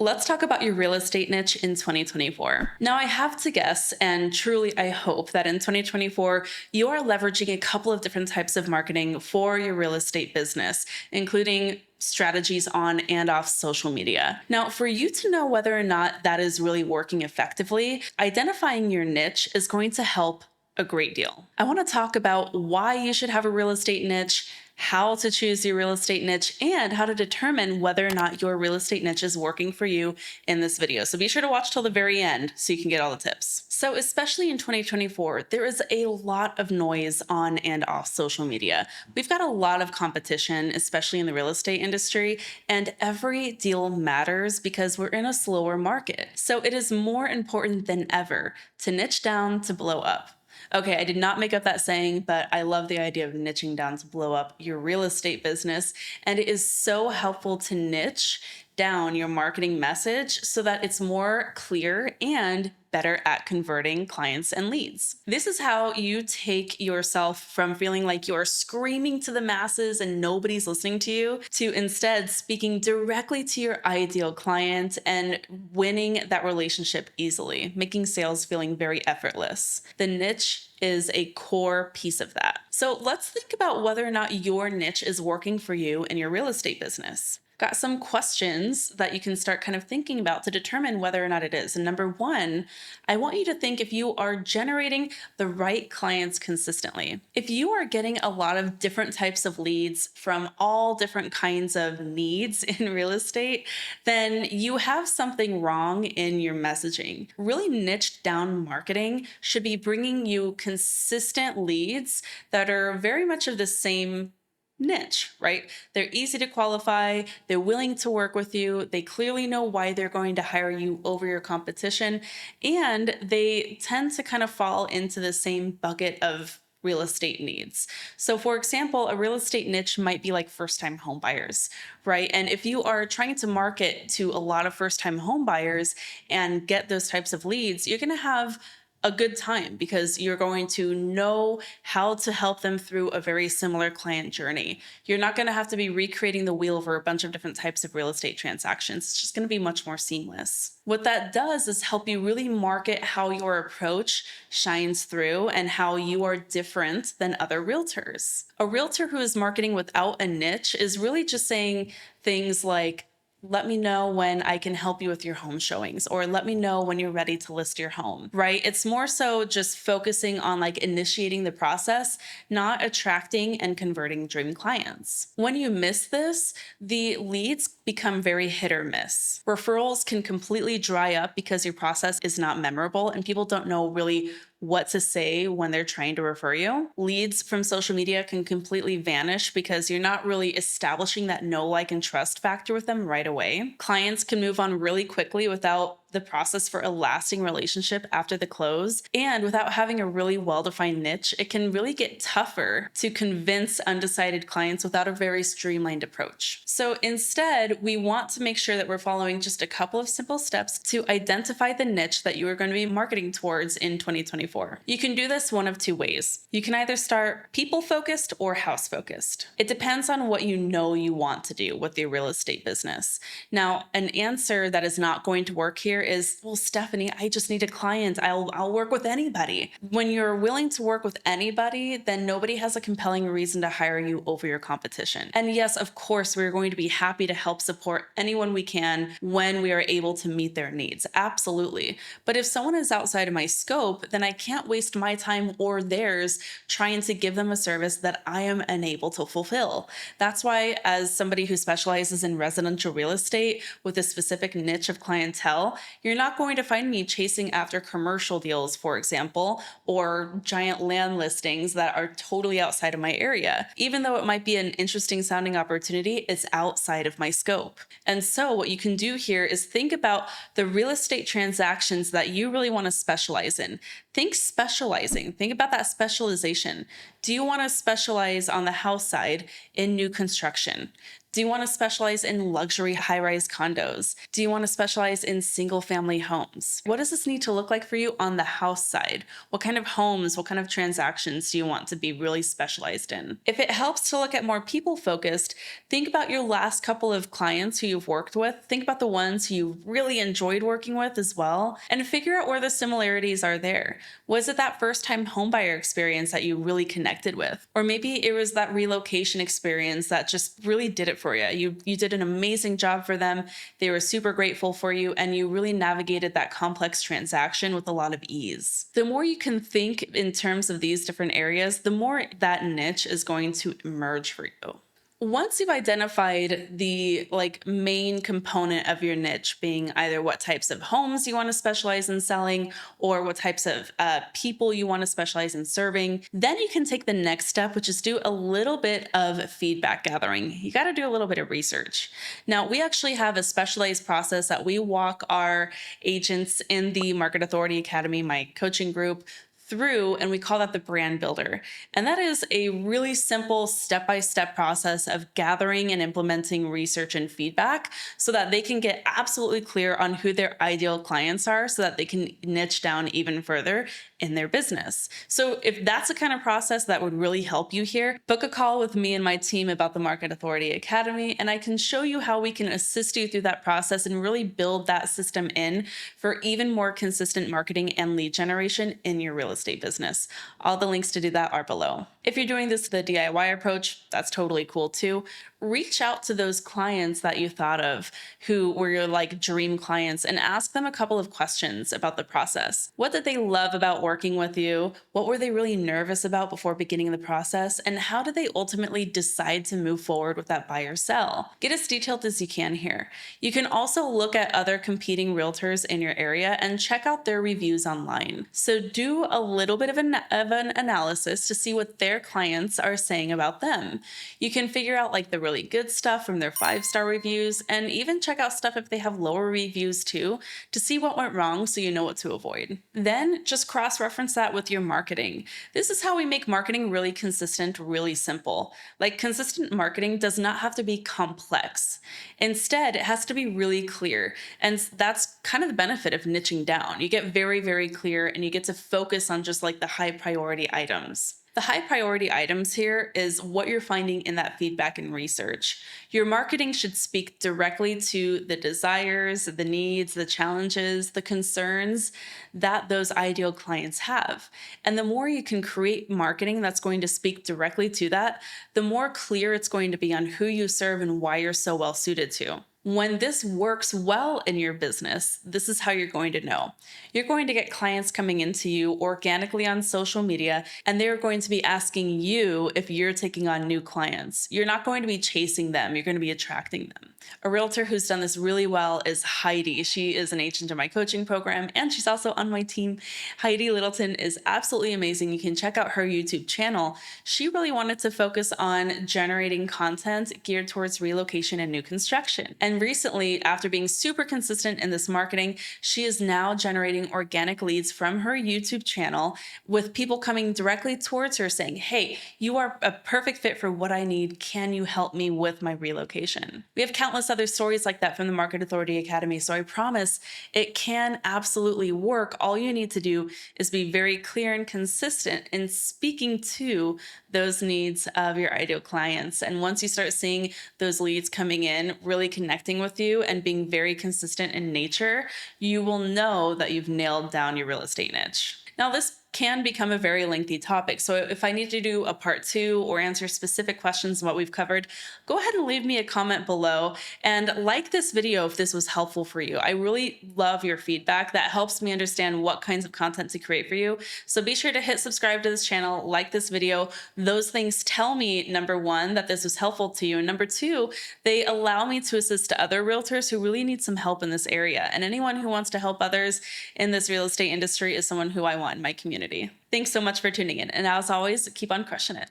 Let's talk about your real estate niche in 2024. Now, I have to guess, and truly I hope that in 2024, you are leveraging a couple of different types of marketing for your real estate business, including strategies on and off social media. Now, for you to know whether or not that is really working effectively, identifying your niche is going to help a great deal. I want to talk about why you should have a real estate niche, how to choose your real estate niche, and how to determine whether or not your real estate niche is working for you in this video. So be sure to watch till the very end so you can get all the tips. So especially in 2024, there is a lot of noise on and off social media. We've got a lot of competition, especially in the real estate industry, and every deal matters because we're in a slower market. So it is more important than ever to niche down to blow up. Okay, I did not make up that saying, but I love the idea of niching down to blow up your real estate business. And it is so helpful to niche down your marketing message so that it's more clear and better at converting clients and leads. This is how you take yourself from feeling like you're screaming to the masses and nobody's listening to you to instead speaking directly to your ideal client and winning that relationship easily, making sales feeling very effortless. The niche is a core piece of that. So let's think about whether or not your niche is working for you in your real estate business. Got some questions that you can start kind of thinking about to determine whether or not it is. And number one, I want you to think if you are generating the right clients consistently. If you are getting a lot of different types of leads from all different kinds of needs in real estate, then you have something wrong in your messaging. Really niched down marketing should be bringing you consistent leads that are very much of the same niche, right? They're easy to qualify, they're willing to work with you, they clearly know why they're going to hire you over your competition, and they tend to kind of fall into the same bucket of real estate needs. So for example, a real estate niche might be like first-time home buyers, right? And if you are trying to market to a lot of first-time home buyers and get those types of leads, you're going to have a good time because you're going to know how to help them through a very similar client journey. You're not going to have to be recreating the wheel for a bunch of different types of real estate transactions. It's just going to be much more seamless. What that does is help you really market how your approach shines through and how you are different than other realtors. A realtor who is marketing without a niche is really just saying things like, let me know when I can help you with your home showings, or let me know when you're ready to list your home, right? It's more so just focusing on like initiating the process, not attracting and converting dream clients. When you miss this, the leads become very hit or miss. Referrals can completely dry up because your process is not memorable and people don't know really what to say when they're trying to refer you. Leads from social media can completely vanish because you're not really establishing that know, like, and trust factor with them right away. Clients can move on really quickly without the process for a lasting relationship after the close. And without having a really well-defined niche, it can really get tougher to convince undecided clients without a very streamlined approach. So instead, we want to make sure that we're following just a couple of simple steps to identify the niche that you are going to be marketing towards in 2024. You can do this one of two ways. You can either start people-focused or house-focused. It depends on what you know you want to do with your real estate business. Now, an answer that is not going to work here is, well, Stefanie, I just need a client. I'll work with anybody. When you're willing to work with anybody, then nobody has a compelling reason to hire you over your competition. And yes, of course, we're going to be happy to help support anyone we can when we are able to meet their needs. Absolutely. But if someone is outside of my scope, then I can't waste my time or theirs trying to give them a service that I am unable to fulfill. That's why, as somebody who specializes in residential real estate with a specific niche of clientele, you're not going to find me chasing after commercial deals, for example, or giant land listings that are totally outside of my area. Even though it might be an interesting sounding opportunity, it's outside of my scope. And so what you can do here is think about the real estate transactions that you really want to specialize in. Think specializing. Think about that specialization. Do you want to specialize on the house side in new construction? Do you want to specialize in luxury high-rise condos? Do you want to specialize in single-family homes? What does this need to look like for you on the house side? What kind of homes, what kind of transactions do you want to be really specialized in? If it helps to look at more people-focused, think about your last couple of clients who you've worked with. Think about the ones who you really enjoyed working with as well, and figure out where the similarities are there. Was it that first-time homebuyer experience that you really connected with? Or maybe it was that relocation experience that just really did it for you. You did an amazing job for them. They were super grateful for you, and you really navigated that complex transaction with a lot of ease. The more you can think in terms of these different areas, the more that niche is going to emerge for you. Once you've identified the main component of your niche being either what types of homes you want to specialize in selling or what types of people you want to specialize in serving, then you can take the next step, which is do a little bit of feedback gathering. You got to do a little bit of research. Now, we actually have a specialized process that we walk our agents in the Market Authority Academy, my coaching group, through, and we call that the brand builder. And that is a really simple step-by-step process of gathering and implementing research and feedback so that they can get absolutely clear on who their ideal clients are so that they can niche down even further in their business. So if that's the kind of process that would really help you here, book a call with me and my team about the Market Authority Academy, and I can show you how we can assist you through that process and really build that system in for even more consistent marketing and lead generation in your real estate business. All the links to do that are below. If you're doing this the DIY approach, that's totally cool too. Reach out to those clients that you thought of who were your dream clients and ask them a couple of questions about the process. What did they love about working with you? What were they really nervous about before beginning the process? And how did they ultimately decide to move forward with that buy or sell? Get as detailed as you can here. You can also look at other competing realtors in your area and check out their reviews online. So do a little bit of an analysis to see what their clients are saying about them. You can figure out the really good stuff from their 5-star reviews, and even check out stuff if they have lower reviews too, to see what went wrong so you know what to avoid. Then just cross-reference that with your marketing. This is how we make marketing really consistent, really simple. Consistent marketing does not have to be complex. Instead, it has to be really clear. And that's kind of the benefit of niching down. You get very, very clear, and you get to focus on just the high priority items. The high priority items here is what you're finding in that feedback and research. Your marketing should speak directly to the desires, the needs, the challenges, the concerns that those ideal clients have. And the more you can create marketing that's going to speak directly to that, the more clear it's going to be on who you serve and why you're so well suited to. When this works well in your business, this is how you're going to know. You're going to get clients coming into you organically on social media, and they're going to be asking you if you're taking on new clients. You're not going to be chasing them. You're going to be attracting them. A realtor who's done this really well is Heidi. She is an agent in my coaching program, and she's also on my team. Heidi Littleton is absolutely amazing. You can check out her YouTube channel. She really wanted to focus on generating content geared towards relocation and new construction. And recently, after being super consistent in this marketing, she is now generating organic leads from her YouTube channel with people coming directly towards her saying, "Hey, you are a perfect fit for what I need. Can you help me with my relocation?" We have countless other stories like that from the Market Authority Academy, so I promise it can absolutely work. All you need to do is be very clear and consistent in speaking to those needs of your ideal clients. And once you start seeing those leads coming in, really connecting with you and being very consistent in nature, you will know that you've nailed down your real estate niche. Now, this can become a very lengthy topic. So if I need to do a part 2 or answer specific questions on what we've covered, go ahead and leave me a comment below and like this video if this was helpful for you. I really love your feedback. That helps me understand what kinds of content to create for you. So be sure to hit subscribe to this channel, like this video. Those things tell me, number 1, that this was helpful to you. And number 2, they allow me to assist other realtors who really need some help in this area. And anyone who wants to help others in this real estate industry is someone who I want in my community. Thanks so much for tuning in. And as always, keep on crushing it.